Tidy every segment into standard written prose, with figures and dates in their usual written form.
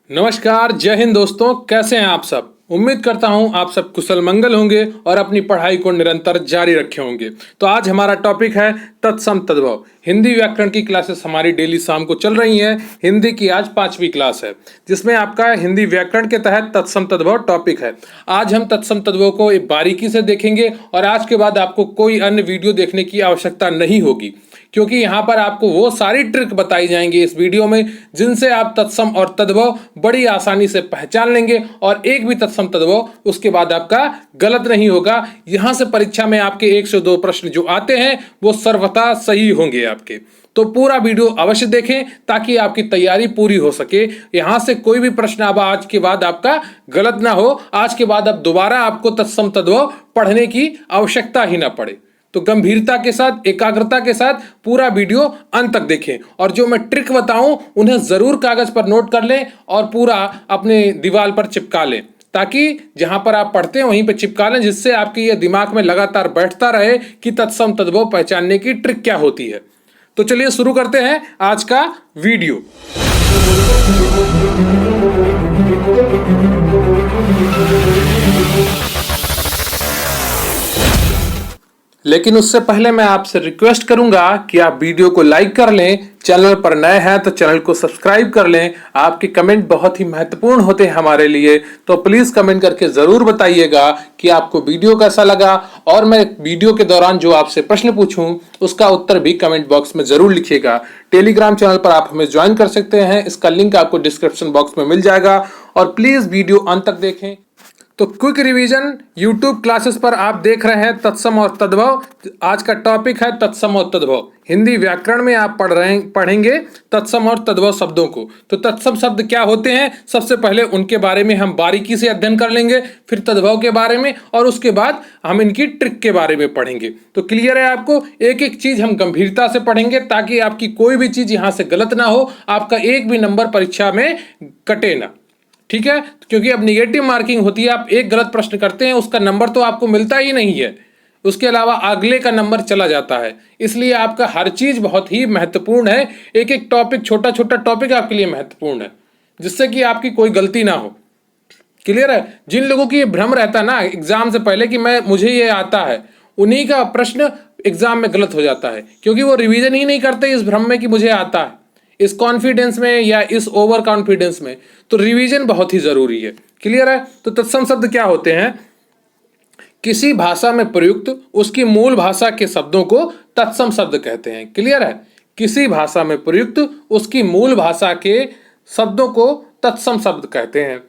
नमस्कार, जय हिंद दोस्तों। कैसे हैं आप सब? उम्मीद करता हूं आप सब कुशल मंगल होंगे और अपनी पढ़ाई को निरंतर जारी रखे होंगे। तो आज हमारा टॉपिक है तत्सम तद्भव। हिंदी व्याकरण की क्लासेस हमारी डेली शाम को चल रही हैं। हिंदी की आज 5वीं क्लास है, जिसमें आपका हिंदी व्याकरण के तहत तत्सम तद्भव टॉपिक है। आज हम तत्सम तद्भव को एक बारीकी से देखेंगे और आज के बाद आपको कोई अन्य वीडियो देखने की आवश्यकता नहीं होगी, क्योंकि यहाँ पर आपको वो सारी ट्रिक बताई जाएंगी इस वीडियो में जिनसे आप तत्सम और तद्भव बड़ी आसानी से पहचान लेंगे और एक भी तत्सम तद्भव उसके बाद आपका गलत नहीं होगा। यहाँ से परीक्षा में आपके 1 से 2 प्रश्न जो आते हैं वो सर्वथा सही होंगे आपके। तो पूरा वीडियो अवश्य देखें ताकि आपकी तैयारी पूरी हो सके। यहाँ से कोई भी प्रश्न अब आज के बाद आपका गलत ना हो। आज के बाद अब दोबारा आपको तत्सम तद्भव पढ़ने की आवश्यकता ही ना पड़े। तो गंभीरता के साथ, एकाग्रता के साथ पूरा वीडियो अंत तक देखें और जो मैं ट्रिक बताऊं उन्हें जरूर कागज पर नोट कर लें और पूरा अपने दीवार पर चिपका लें, ताकि जहां पर आप पढ़ते हैं वहीं पर चिपका लें, जिससे आपके ये दिमाग में लगातार बैठता रहे कि तत्सम तद्भव पहचानने की ट्रिक क्या होती है। तो चलिए शुरू करते हैं आज का वीडियो। लेकिन उससे पहले मैं आपसे रिक्वेस्ट करूंगा कि आप वीडियो को लाइक कर लें। चैनल पर नए हैं तो चैनल को सब्सक्राइब कर लें। आपके कमेंट बहुत ही महत्वपूर्ण होते हैं हमारे लिए, तो प्लीज कमेंट करके जरूर बताइएगा कि आपको वीडियो कैसा लगा और मैं वीडियो के दौरान जो आपसे प्रश्न पूछूं उसका उत्तर भी कमेंट बॉक्स में जरूर लिखिएगा। टेलीग्राम चैनल पर आप हमें ज्वाइन कर सकते हैं, इसका लिंक आपको डिस्क्रिप्शन बॉक्स में मिल जाएगा। और प्लीज वीडियो अंत तक देखें। तो क्विक रिवीजन यूट्यूब क्लासेस पर आप देख रहे हैं तत्सम और तद्भव। आज का टॉपिक है तत्सम और तद्भव। हिंदी व्याकरण में आप पढ़ेंगे तत्सम और तद्भव शब्दों को। तो तत्सम शब्द क्या होते हैं, सबसे पहले उनके बारे में हम बारीकी से अध्ययन कर लेंगे, फिर तद्भव के बारे में और उसके बाद हम इनकी ट्रिक के बारे में पढ़ेंगे। तो क्लियर है आपको? एक एक चीज हम गंभीरता से पढ़ेंगे ताकि आपकी कोई भी चीज यहां से गलत ना हो, आपका एक भी नंबर परीक्षा में कटे ना। ठीक है? क्योंकि अब निगेटिव मार्किंग होती है, आप एक गलत प्रश्न करते हैं उसका नंबर तो आपको मिलता ही नहीं है, उसके अलावा अगले का नंबर चला जाता है। इसलिए आपका हर चीज बहुत ही महत्वपूर्ण है। एक एक टॉपिक, छोटा छोटा टॉपिक आपके लिए महत्वपूर्ण है, जिससे कि आपकी कोई गलती ना हो। क्लियर है? जिन लोगों की ये भ्रम रहता ना एग्जाम से पहले कि मुझे ये आता है, उन्हीं का प्रश्न एग्जाम में गलत हो जाता है, क्योंकि वो रिवीजन ही नहीं करते इस भ्रम में कि मुझे आता है, इस कॉन्फिडेंस में या इस ओवर कॉन्फिडेंस में। तो रिवीजन बहुत ही जरूरी है। क्लियर है? तो तत्सम शब्द क्या होते हैं? किसी भाषा में प्रयुक्त उसकी मूल भाषा के शब्दों को तत्सम शब्द कहते हैं। क्लियर है? किसी भाषा में प्रयुक्त उसकी मूल भाषा के शब्दों को तत्सम शब्द कहते हैं।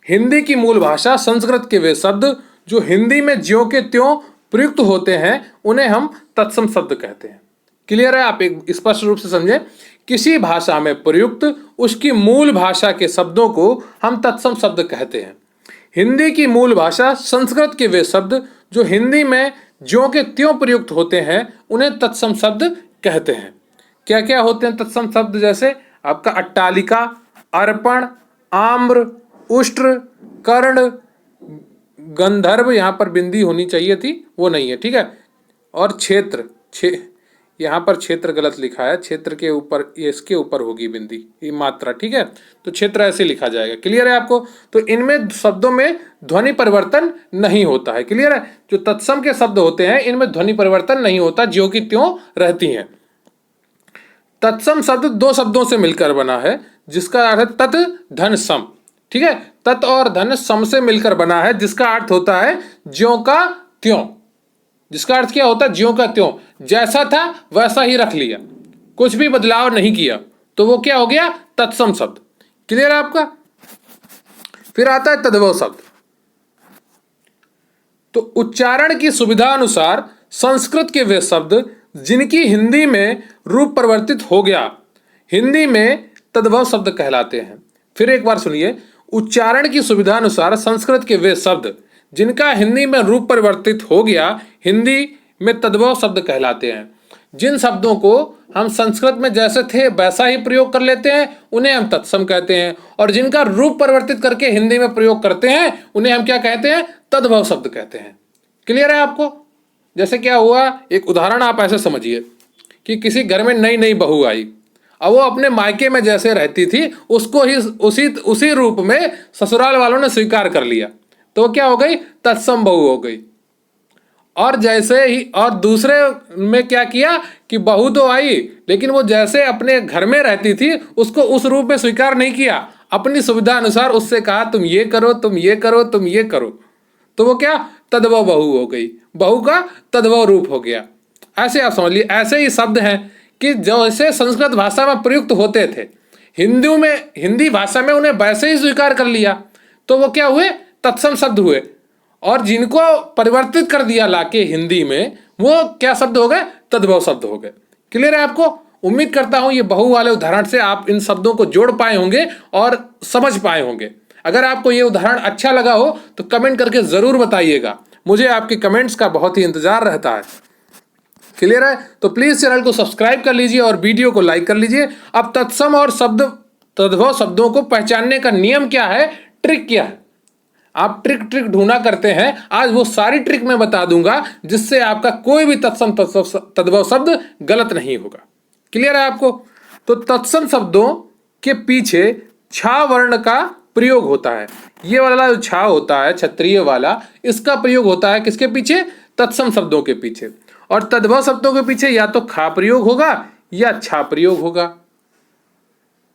हिंदी की मूल भाषा संस्कृत के वे शब्द जो हिंदी में ज्यों के त्यों प्रयुक्त होते हैं उन्हें हम तत्सम शब्द कहते हैं। क्लियर है? आप एक स्पष्ट रूप से समझें। किसी भाषा में प्रयुक्त उसकी मूल भाषा के शब्दों को हम तत्सम शब्द कहते हैं। हिंदी की मूल भाषा संस्कृत के वे शब्द जो हिंदी में ज्यों के त्यों प्रयुक्त होते हैं उन्हें तत्सम शब्द कहते हैं। क्या क्या होते हैं तत्सम शब्द? जैसे आपका अट्टालिका, अर्पण, आम्र, उष्ट्र, कर्ण, गंधर्व, यहाँ पर बिंदी होनी चाहिए थी, वो नहीं है। ठीक है? और क्षेत्र, यहाँ पर क्षेत्र गलत लिखा है, क्षेत्र के ऊपर, इसके ऊपर होगी बिंदी, ये मात्रा। ठीक है? तो क्षेत्र ऐसे लिखा जाएगा। क्लियर है आपको? तो इनमें शब्दों में ध्वनि परिवर्तन नहीं होता है। क्लियर है? जो तत्सम के शब्द होते हैं इनमें ध्वनि परिवर्तन नहीं होता, ज्यों की त्यों रहती हैं। तत्सम शब्द 2 शब्दों से मिलकर बना है, जिसका अर्थ है तत् धन सम। ठीक है? तत् और धन सम से मिलकर बना है, जिसका अर्थ होता है ज्यों का त्यों। जिसका अर्थ क्या होता है? ज्यों का त्यों, जैसा था वैसा ही रख लिया, कुछ भी बदलाव नहीं किया, तो वो क्या हो गया? तत्सम शब्द। क्लियर है आपका? फिर आता है तद्भव शब्द। तो उच्चारण की सुविधा अनुसार संस्कृत के वे शब्द जिनकी हिंदी में रूप परिवर्तित हो गया, हिंदी में तद्भव शब्द कहलाते हैं। फिर एक बार सुनिए। उच्चारण की सुविधा अनुसार संस्कृत के वे शब्द जिनका हिंदी में रूप परिवर्तित हो गया, हिंदी में तद्भव शब्द कहलाते हैं। जिन शब्दों को हम संस्कृत में जैसे थे वैसा ही प्रयोग कर लेते हैं उन्हें हम तत्सम कहते हैं, और जिनका रूप परिवर्तित करके हिंदी में प्रयोग करते हैं उन्हें हम क्या कहते हैं? तद्भव शब्द कहते हैं। क्लियर है आपको? जैसे क्या हुआ, एक उदाहरण आप ऐसे समझिए कि किसी घर में नई नई बहू आई। और वो अपने मायके में जैसे रहती थी उसको ही उसी रूप में ससुराल वालों ने स्वीकार कर लिया, तो वो क्या हो गई, तत्सम बहू हो गई। और जैसे ही और दूसरे में क्या किया कि बहू तो आई, लेकिन वो जैसे अपने घर में रहती थी उसको उस रूप में स्वीकार नहीं किया, अपनी सुविधा अनुसार उससे कहा तुम ये करो, तुम ये करो, तुम ये करो, तो वो क्या, तद्भव बहू हो गई, बहू का तद्भव रूप हो गया। ऐसे आप समझ लिए, ऐसे ही शब्द हैं कि जैसे संस्कृत भाषा में प्रयुक्त होते थे हिंदी भाषा में उन्हें वैसे ही स्वीकार कर लिया, तो वो क्या हुए, तत्सम शब्द हुए। और जिनको परिवर्तित कर दिया लाके हिंदी में, वो क्या शब्द हो गए, तद्भव शब्द हो गए। क्लियर है आपको? उम्मीद करता हूं ये बहु वाले उदाहरण से आप इन शब्दों को जोड़ पाए होंगे और समझ पाए होंगे। अगर आपको ये उदाहरण अच्छा लगा हो तो कमेंट करके जरूर बताइएगा, मुझे आपके कमेंट्स का बहुत ही इंतजार रहता है। क्लियर है? तो प्लीज चैनल को सब्सक्राइब कर लीजिए और वीडियो को लाइक कर लीजिए। अब तत्सम और तद्भव शब्दों को पहचानने का नियम क्या है, ट्रिक क्या है, आप ट्रिक ढूंढा करते हैं, आज वो सारी ट्रिक मैं बता दूंगा जिससे आपका कोई भी तत्सम तद्भव शब्द गलत नहीं होगा। क्लियर है आपको? तो तत्सम शब्दों के पीछे छा वर्ण का प्रयोग होता है। ये वाला जो छा होता है, क्षत्रिय वाला, इसका प्रयोग होता है किसके पीछे, तत्सम शब्दों के पीछे। और तद्भव शब्दों के पीछे या तो खा प्रयोग होगा या छा प्रयोग होगा।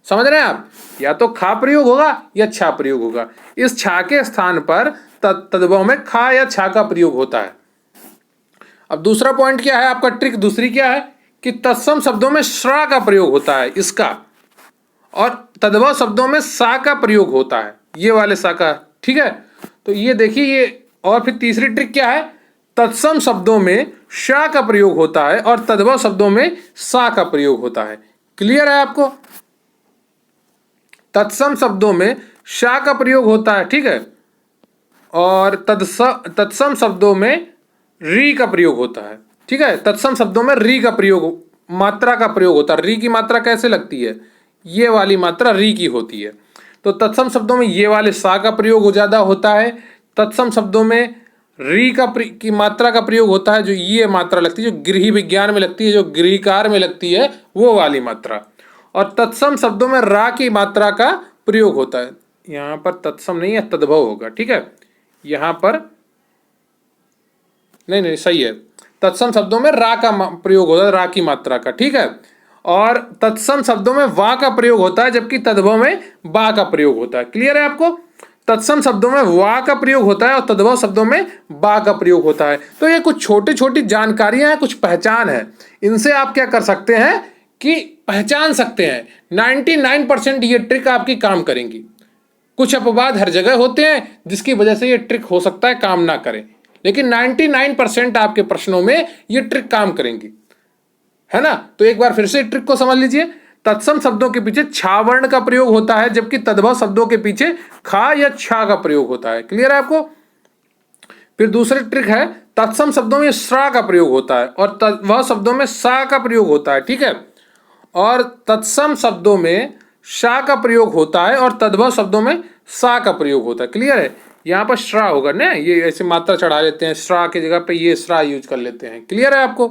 समझ रहे हैं आप? या तो खा प्रयोग होगा या छा प्रयोग होगा। इस छा के स्थान पर तद्भव में खा या छा का प्रयोग होता है। अब दूसरा पॉइंट क्या है आपका, ट्रिक दूसरी क्या है कि तत्सम शब्दों में श्रा का प्रयोग होता है इसका, और तद्भव शब्दों में सा का प्रयोग होता है, ये वाले सा का। ठीक है, तो ये देखिए ये। और फिर तीसरी ट्रिक क्या है, तत्सम शब्दों में शा का प्रयोग होता है और तद्भव शब्दों में सा का प्रयोग होता है। क्लियर है आपको? तत्सम शब्दों में शा का प्रयोग होता है, ठीक है, और तत्सम शब्दों में री का प्रयोग होता है। ठीक है, तत्सम शब्दों में री का प्रयोग, मात्रा का प्रयोग होता है। री की मात्रा कैसे लगती है, ये वाली मात्रा री की होती है। तो तत्सम शब्दों में ये वाले सा का प्रयोग ज्यादा होता है, तत्सम शब्दों में री की मात्रा का प्रयोग होता है, जो ये मात्रा लगती है, जो गृह विज्ञान में लगती है, जो गृहकार में लगती है, वो वाली मात्रा। और तत्सम शब्दों में रा की मात्रा का प्रयोग होता है। यहां पर तत्सम नहीं है, तद्भव होगा। ठीक है, यहां पर नहीं सही है, तत्सम शब्दों में रा का प्रयोग होता है, रा की मात्रा का। ठीक है, और तत्सम शब्दों में वा का प्रयोग होता है, जबकि तद्भव में बा का प्रयोग होता है। क्लियर है आपको? तत्सम शब्दों में वा का प्रयोग होता है और तद्भव शब्दों में बा का प्रयोग होता है। तो ये कुछ छोटी छोटी जानकारियां हैं, कुछ पहचान है, इनसे आप क्या कर सकते हैं कि पहचान सकते हैं। 99% ये ट्रिक आपकी काम करेंगी। कुछ अपवाद हर जगह होते हैं जिसकी वजह से ये ट्रिक हो सकता है काम ना करें, लेकिन 99% आपके प्रश्नों में ये ट्रिक काम करेंगी, है ना? तो एक बार फिर से ट्रिक को समझ लीजिए। तत्सम शब्दों के पीछे छा वर्ण का प्रयोग होता है, जबकि तद्भव शब्दों के पीछे खा या छा का प्रयोग होता है। क्लियर है आपको? फिर दूसरी ट्रिक है, तत्सम शब्दों में श्रा का प्रयोग होता है और तद्भव शब्दों में सा का प्रयोग होता है। ठीक है, और तत्सम शब्दों में शा का प्रयोग होता है और तद्भव शब्दों में सा का प्रयोग होता है। क्लियर है? यहां पर श्रा होगा ना, ये ऐसे मात्रा चढ़ा लेते हैं, श्रा की जगह पे ये श्रा यूज कर लेते हैं। क्लियर है आपको?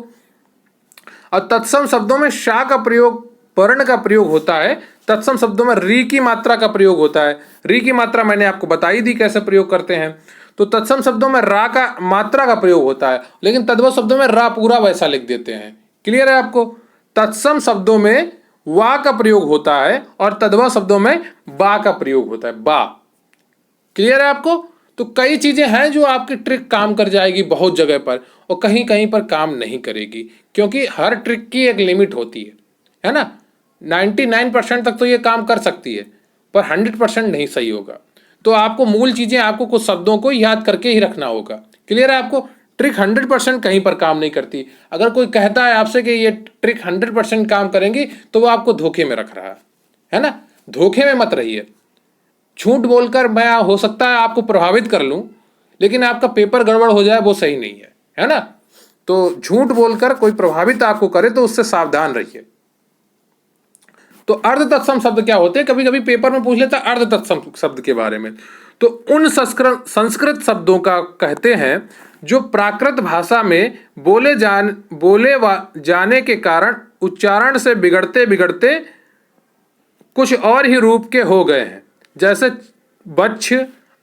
और तत्सम शब्दों में शा का प्रयोग, वर्ण का प्रयोग होता है। तत्सम शब्दों में री की मात्रा का प्रयोग होता है। री की मात्रा मैंने आपको बताई दी कैसे प्रयोग करते हैं। तो तत्सम शब्दों में रा का मात्रा का प्रयोग होता है, लेकिन तद्भव शब्दों में रा पूरा वैसा लिख देते हैं। क्लियर है आपको? तत्सम शब्दों में वा का प्रयोग होता है और तद्भव शब्दों में बा का प्रयोग होता है, बा। क्लियर है आपको? तो कई चीजें हैं जो आपकी ट्रिक काम कर जाएगी बहुत जगह पर, और कहीं कहीं पर काम नहीं करेगी, क्योंकि हर ट्रिक की एक लिमिट होती है ना? 99% तक तो ये काम कर सकती है, पर 100% नहीं सही होगा। तो आपको मूल चीजें, आपको कुछ शब्दों को याद करके ही रखना होगा। क्लियर है आपको? ट्रिक 100% कहीं पर काम नहीं करती। अगर कोई कहता है आपसे कि ये ट्रिक 100% काम करेंगी, तो वो आपको धोखे में रख रहा है ना? धोखे में मत रहिए। झूठ बोलकर मैं हो सकता है आपको प्रभावित कर लूं, लेकिन आपका पेपर गड़बड़ हो जाए, वो सही नहीं है ना? तो झूठ बोलकर कोई प्रभावित आपको करे तो उससे सावधान रहिए। तो अर्ध तत्सम शब्द क्या होते हैं, कभी कभी पेपर में पूछ लेता है अर्ध तत्सम शब्द के बारे में। तो उन संस्कृत शब्दों का कहते हैं जो प्राकृत भाषा में बोले जाने के कारण उच्चारण से बिगड़ते बिगड़ते कुछ और ही रूप के हो गए हैं, जैसे बच्छ,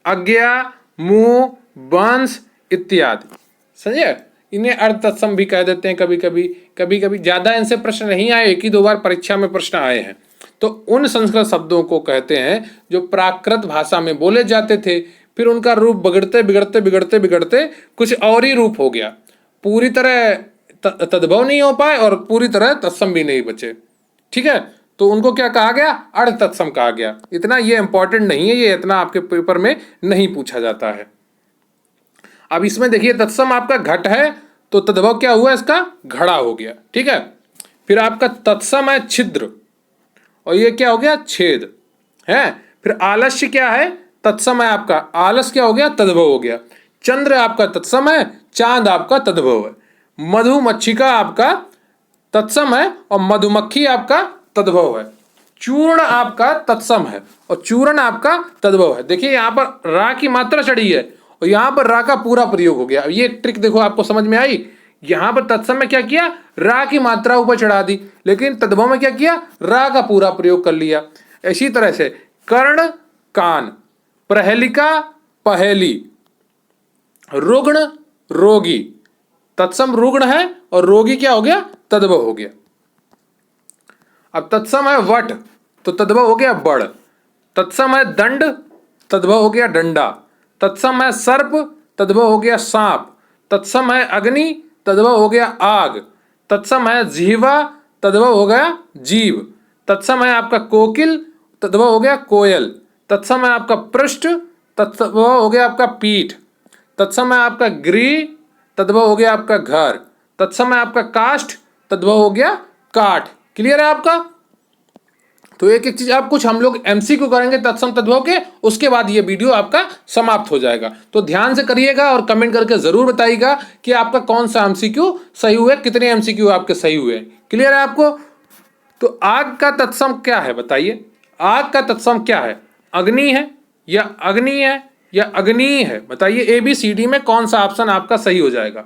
आज्ञा, मुंह, वंश इत्यादि। समझे? इन्हें अर्थ तत्सम भी कह देते हैं कभी कभी। कभी कभी ज्यादा इनसे प्रश्न नहीं आए, एक ही दो बार परीक्षा में प्रश्न आए हैं। तो उन संस्कृत शब्दों को कहते हैं जो प्राकृत भाषा में बोले जाते थे, फिर उनका रूप बिगड़ते बिगड़ते बिगड़ते बिगड़ते कुछ और ही रूप हो गया, पूरी तरह तद्भव नहीं हो पाए और पूरी तरह तत्सम भी नहीं बचे। ठीक है, तो उनको क्या कहा गया? अर्ध तत्सम कहा गया। इतना ये इंपॉर्टेंट नहीं है, ये इतना आपके पेपर में नहीं पूछा जाता है। अब इसमें देखिए तत्सम आपका घट है, तो तद्भव क्या हुआ? इसका घड़ा हो गया। ठीक है, फिर आपका तत्सम है छिद्र, और ये क्या हो गया? छेद है। फिर आलस्य क्या है? तत्सम है आपका, आलस क्या हो गया? तद्भव हो गया। चंद्र आपका तत्सम है, चांद आपका तद्भव है। मधुमक्षिका आपका तत्सम है और मधुमक्खी आपका तद्भव है। चूर्ण आपका तत्सम है और चूर्ण आपका तद्भव है। देखिए यहाँ पर रा की मात्रा चढ़ी है और यहाँ पर रा का पूरा प्रयोग हो गया। अब ये ट्रिक देखो, आपको समझ में आई? यहाँ पर तत्सम में क्या किया? रा की मात्रा ऊपर चढ़ा दी, लेकिन तद्भव में क्या किया? रा का पूरा प्रयोग कर लिया। इसी तरह से कर्ण कान, प्रहेलिका पहेली, रुग्ण रोगी। तत्सम रुग्ण है और रोगी क्या हो गया? तद्भव हो गया। अब तत्सम है वट, तो तद्भव हो गया बड़। तत्सम है दंड, तद्भव हो गया डंडा। तत्सम है सर्प, तद्भव हो गया सांप। तत्सम है अग्नि, तद्भव हो गया आग। तत्सम है जिह्वा, तद्भव हो गया जीव। तत्सम है आपका कोकिल, तद्भव हो गया कोयल। तत्सम है आपका पृष्ठ, तद्भव हो गया आपका पीठ। तत्सम है आपका गृह, तद्भव हो गया आपका घर। तत्सम है आपका काष्ठ, तद्भव हो गया काठ। क्लियर है आपका? तो एक एक चीज आप कुछ हम लोग एमसीक्यू करेंगे तत्सम तद्भव के, उसके बाद ये वीडियो आपका समाप्त हो जाएगा। तो ध्यान से करिएगा और कमेंट करके जरूर बताइएगा कि आपका कौन सा एमसीक्यू सही हुए, कितने एमसीक्यू आपके सही हुए। क्लियर है आपको? तो आग का तत्सम क्या है बताइए? आग का तत्सम क्या है? अग्नि है या अग्नि है या अग्नि है? बताइए ABCD में कौन सा ऑप्शन आपका सही हो जाएगा?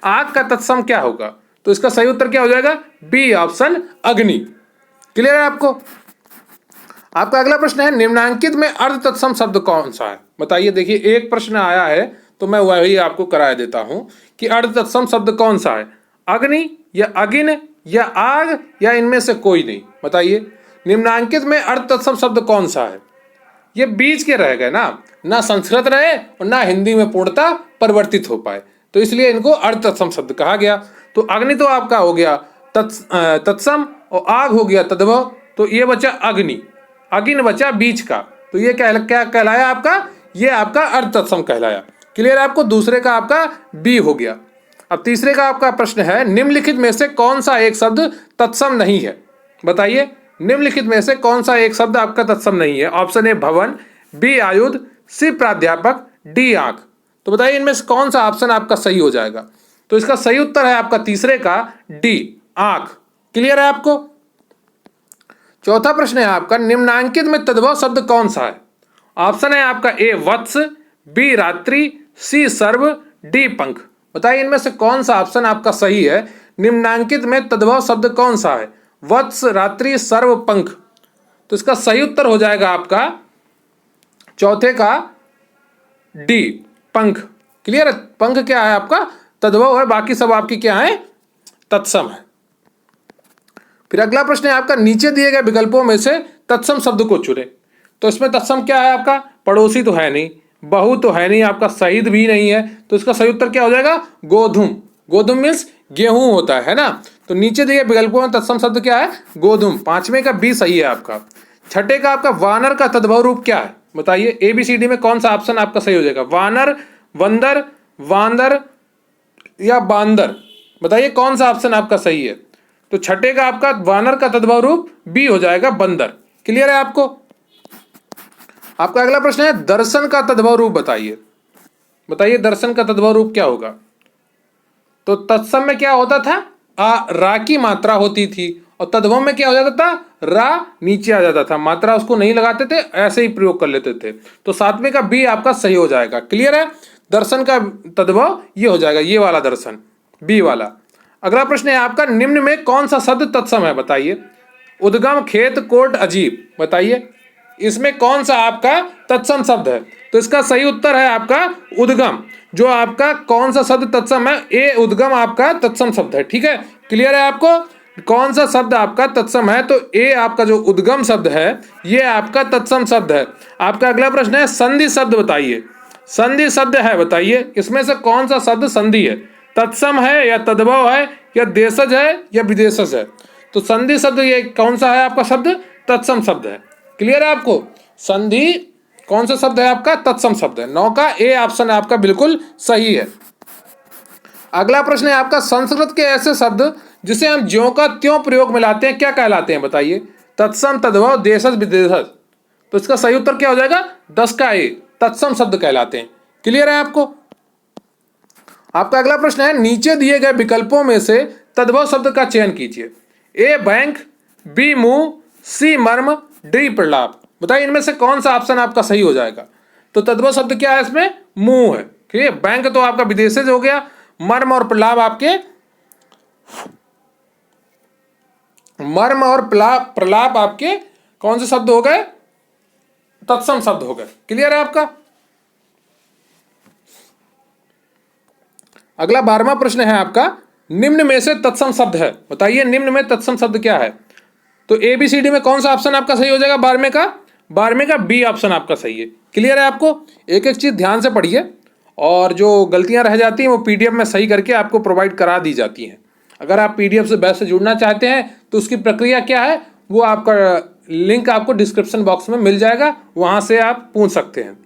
आग का तत्सम क्या होगा? तो इसका सही उत्तर क्या हो जाएगा? बी ऑप्शन अग्नि। क्लियर है आपको? आपका अगला प्रश्न है निम्नांकित में अर्ध तत्सम शब्द कौन सा है? बताइए। देखिए एक प्रश्न आया है तो मैं वही आपको करा देता हूं कि अर्ध तत्सम शब्द कौन सा है? अग्नि या अगिन या आग या इनमें से कोई नहीं? बताइए निम्नांकित में अर्ध तत्सम शब्द कौन सा है? ये बीच के रह गए ना संस्कृत रहे और ना हिंदी में पूर्णता परिवर्तित हो पाए, तो इसलिए इनको अर्ध तत्सम शब्द कहा गया। तो अग्नि तो आपका हो गया तत्सम और आग हो गया तद्भव, तो ये बचा अग्नि, अगिन बचा बीच का, तो ये क्या कहलाया आपका? ये आपका अर्ध तत्सम कहलाया। क्लियर है आपको? दूसरे का आपका बी हो गया। अब तीसरे का आपका प्रश्न है निम्नलिखित में से कौन सा एक शब्द तत्सम नहीं है? बताइए निम्नलिखित में से कौन सा एक शब्द आपका तत्सम नहीं है? ऑप्शन ए भवन, बी आयुध, सी प्राध्यापक, डी आंख। तो बताइए इनमें से कौन सा ऑप्शन आपका सही हो जाएगा? तो इसका सही उत्तर है आपका तीसरे का डी आंख। क्लियर है आपको? चौथा प्रश्न है आपका निम्नांकित में तद्भव शब्द कौन सा है? ऑप्शन है आपका ए वत्स, बी रात्रि, सी सर्व, डी पंख। बताइए इनमें से कौन सा ऑप्शन आपका सही है? निम्नांकित में तद्भव शब्द कौन सा है? वत्स, रात्रि, सर्व, पंख। तो इसका सही उत्तर हो जाएगा आपका चौथे का डी पंख। क्लियर है? पंख क्या है आपका? तद्भव है, बाकी सब आपकी क्या है? तत्सम है। फिर अगला प्रश्न है आपका नीचे दिए गए विकल्पों में से तत्सम शब्द को चुने। तो इसमें तत्सम क्या है आपका? पड़ोसी तो है नहीं, बहु तो है नहीं, आपका शहीद भी नहीं है, तो इसका सही उत्तर क्या हो जाएगा? गोधूम। गोधूम मीन्स गेहूं होता है ना। तो नीचे दिए विकल्पों में तत्सम शब्द क्या है? गोधूम। पांचवें का बी सही है आपका। छठे का आपका वानर का तद्भव रूप क्या है? बताइए ABCD में कौन सा ऑप्शन आपका सही हो जाएगा? वानर, वंदर, वांदर या बांदर? बताइए कौन सा ऑप्शन आपका सही है? तो छठे का आपका वानर का तद्भव रूप बी हो जाएगा बंदर। क्लियर है आपको? आपका अगला प्रश्न है दर्शन का तद्भव रूप बताइए। बताइए दर्शन का तद्भव रूप क्या होगा? तो तत्सम में क्या होता था? रा की मात्रा होती थी और तद्भव में क्या हो जाता था? रा नीचे आ जाता था, मात्रा उसको नहीं लगाते थे, ऐसे ही प्रयोग कर लेते थे। तो सातवें का बी आपका सही हो जाएगा। क्लियर है? दर्शन का तद्भव ये हो जाएगा, ये वाला दर्शन, बी वाला। अगला प्रश्न है आपका निम्न में कौन सा शब्द तत्सम है? बताइए। उद्गम, खेत, कोट, अजीब। बताइए इसमें कौन सा आपका तत्सम शब्द है? तो इसका सही उत्तर है आपका उद्गम। जो आपका कौन सा शब्द तत्सम है? ए उद्गम आपका तत्सम शब्द है। ठीक है, क्लियर है आपको? कौन सा शब्द आपका तत्सम है? तो ए आपका जो उद्गम शब्द है ये आपका तत्सम शब्द है। आपका अगला प्रश्न है संधि शब्द बताइए। संधि शब्द है, बताइए इसमें से कौन सा शब्द संधि है? तत्सम है या तद्भव है या देशज है या विदेशज है? तो संधि शब्द ये कौन सा है आपका शब्द? तत्सम शब्द है। क्लियर है आपको? संधि कौन सा शब्द है आपका? तत्सम शब्द है। 9 का ए ऑप्शन आपका बिल्कुल सही है। अगला प्रश्न है आपका संस्कृत के ऐसे शब्द जिसे हम ज्यों का त्यों प्रयोग में लाते हैं क्या कहलाते हैं? बताइए। तत्सम, तद्भव, देशज, विदेशज। तो इसका सही उत्तर क्या हो जाएगा? 10 का ए, तत्सम शब्द कहलाते हैं। क्लियर है आपको? आपका अगला प्रश्न है नीचे दिए गए विकल्पों में से तद्भव शब्द का चयन कीजिए। ए बैंक, बी मुंह, सी मर्म, डी प्रलाप। बताइए इनमें से कौन सा ऑप्शन आपका सही हो जाएगा? तो तद्भव शब्द क्या है इसमें? मुंह है। ठीक है, बैंक तो आपका विदेशज हो गया, मर्म और प्रलाप आपके प्रलाप आपके कौन से शब्द हो गए? तत्सम शब्द हो गए। क्लियर है आपका? अगला 12वां प्रश्न है आपका निम्न में से तत्सम शब्द है। बताइए निम्न में तत्सम शब्द क्या है? तो ए बी सी डी में कौन सा ऑप्शन आपका सही हो जाएगा? 12वें का बी ऑप्शन आपका सही है। क्लियर है आपको? एक एक चीज ध्यान से पढ़िए और जो गलतियां रह जाती हैं वो पीडीएफ में सही करके आपको प्रोवाइड करा दी जाती हैं। अगर आप पीडीएफ से बैच से जुड़ना चाहते हैं तो उसकी प्रक्रिया क्या है वो आपका लिंक आपको डिस्क्रिप्शन बॉक्स में मिल जाएगा, वहां से आप पूछ सकते हैं।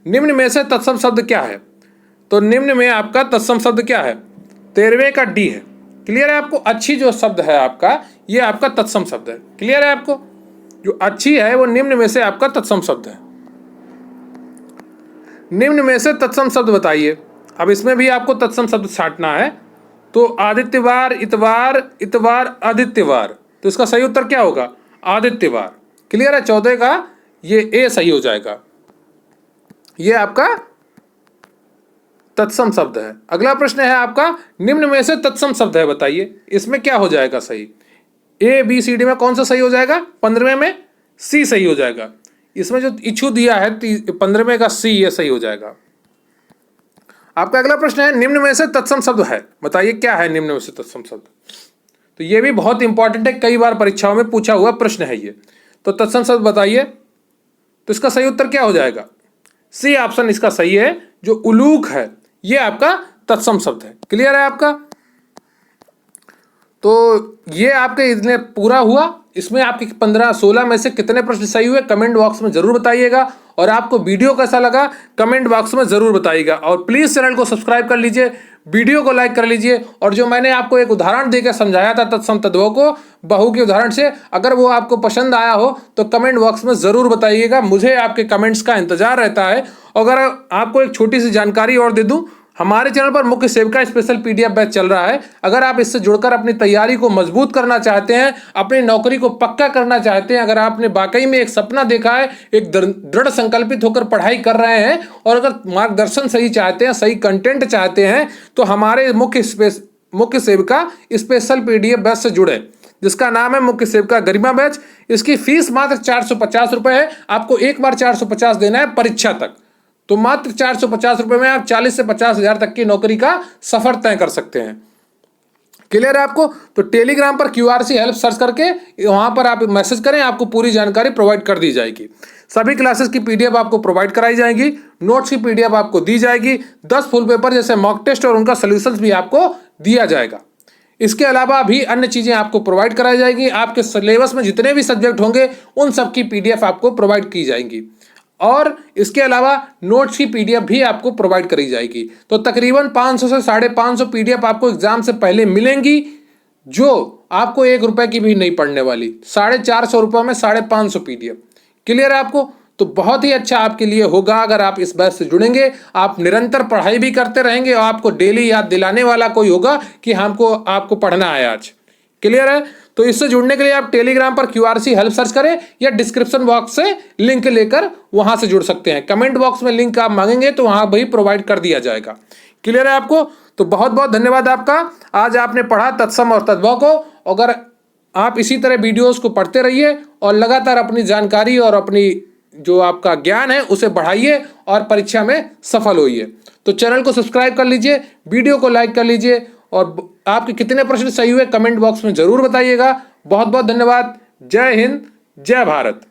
निम्न में से तत्सम शब्द क्या है? तो निम्न में आपका तत्सम शब्द क्या है? 13वें का डी है। क्लियर है आपको? अच्छी जो शब्द है आपका ये आपका तत्सम शब्द है। क्लियर है आपको? जो अच्छी है वो निम्न में से आपका तत्सम शब्द है। निम्न में से तत्सम शब्द बताइए। अब इसमें भी आपको तत्सम शब्द छांटना है। तो आदित्यवार, इतवार, इतवार, आदित्यवार। तो इसका सही उत्तर क्या होगा? आदित्यवार। क्लियर है? 14 का ये ए सही हो जाएगा। ये आपका तत्सम शब्द है। अगला प्रश्न है आपका निम्न में से तत्सम शब्द है, बताइए इसमें क्या हो जाएगा सही? ए बी सी डी में कौन सा सही हो जाएगा? 15वें में सी सही हो जाएगा। इसमें जो इच्छू दिया है 15वें का सी ये सही हो जाएगा। आपका अगला प्रश्न है निम्न में से तत्सम शब्द है। बताइए क्या है निम्न में से तत्सम शब्द? तो ये भी बहुत इंपॉर्टेंट है, कई बार परीक्षाओं में पूछा हुआ प्रश्न है ये। तो तत्सम शब्द बताइए। तो इसका सही उत्तर क्या हो जाएगा? सी ऑप्शन इसका सही है। जो उलूक है ये आपका तत्सम शब्द है। क्लियर है आपका? तो ये आपके इतने पूरा हुआ। इसमें आपके 15-16 में से कितने प्रश्न सही हुए कमेंट बॉक्स में जरूर बताइएगा। और आपको वीडियो कैसा लगा कमेंट बॉक्स में जरूर बताइएगा। और प्लीज चैनल को सब्सक्राइब कर लीजिए, वीडियो को लाइक कर लीजिए। और जो मैंने आपको एक उदाहरण देकर समझाया था तत्सम तद्भव को बहु के उदाहरण से, अगर वो आपको पसंद आया हो तो कमेंट बॉक्स में जरूर बताइएगा। मुझे आपके कमेंट्स का इंतजार रहता है। अगर आपको एक छोटी सी जानकारी और दे दूं, हमारे चैनल पर मुख्य सेविका स्पेशल पीडीएफ बैच चल रहा है। अगर आप इससे जुड़कर अपनी तैयारी को मजबूत करना चाहते हैं, अपनी नौकरी को पक्का करना चाहते हैं, अगर आपने वाकई में एक सपना देखा है, एक दृढ़ संकल्पित होकर पढ़ाई कर रहे हैं और अगर मार्गदर्शन सही चाहते हैं, सही कंटेंट चाहते हैं, तो हमारे मुख्य सेविका स्पेशल पीडीएफ बैच से जुड़े, जिसका नाम है मुख्य सेविका गरिमा बैच। इसकी फीस मात्र 450 रुपए है। आपको एक बार 450 देना है परीक्षा तक। तो मात्र 450 रुपए में आप 40 से 50 हजार तक की नौकरी का सफर तय कर सकते हैं। क्लियर है आपको? तो टेलीग्राम पर QRC हेल्प सर्च करके वहां पर आप मैसेज करें, आपको पूरी जानकारी प्रोवाइड कर दी जाएगी। सभी क्लासेस की पीडीएफ आपको प्रोवाइड कराई जाएगी, नोट्स की पीडीएफ आपको दी जाएगी, 10 फुल पेपर जैसे मॉक टेस्ट और उनका सोल्यूशन भी आपको दिया जाएगा। इसके अलावा भी अन्य चीजें आपको प्रोवाइड कराई जाएगी। आपके सिलेबस में जितने भी सब्जेक्ट होंगे उन सब की पीडीएफ आपको प्रोवाइड की जाएंगी। और इसके अलावा नोट्स की पीडीएफ भी आपको प्रोवाइड करी जाएगी। तो तकरीबन 500 से 550 पीडीएफ आपको एग्जाम से पहले मिलेंगी, जो आपको 1 रुपए की भी नहीं पड़ने वाली। 450 रुपए में 550 पीडीएफ। क्लियर है आपको? तो बहुत ही अच्छा आपके लिए होगा अगर आप इस बैच से जुड़ेंगे। आप निरंतर पढ़ाई भी करते रहेंगे और आपको डेली याद दिलाने वाला कोई होगा कि आपको पढ़ना है आज। क्लियर है? तो इससे जुड़ने के लिए आप टेलीग्राम पर QRC हेल्प सर्च करें या डिस्क्रिप्शन बॉक्स से लिंक लेकर वहां से जुड़ सकते हैं। कमेंट बॉक्स में लिंक आप मांगेंगे तो वहां भी प्रोवाइड कर दिया जाएगा। क्लियर है आपको? तो बहुत बहुत धन्यवाद आपका। आज आपने पढ़ा तत्सम और तद्भव को। अगर आप इसी तरह वीडियोस को पढ़ते रहिए और लगातार अपनी जानकारी और अपनी जो आपका ज्ञान है उसे बढ़ाइए और परीक्षा में सफल होइए। तो चैनल को सब्सक्राइब कर लीजिए, वीडियो को लाइक कर लीजिए और आपके कितने प्रश्न सही हुए कमेंट बॉक्स में जरूर बताइएगा। बहुत बहुत धन्यवाद। जय हिंद, जय भारत।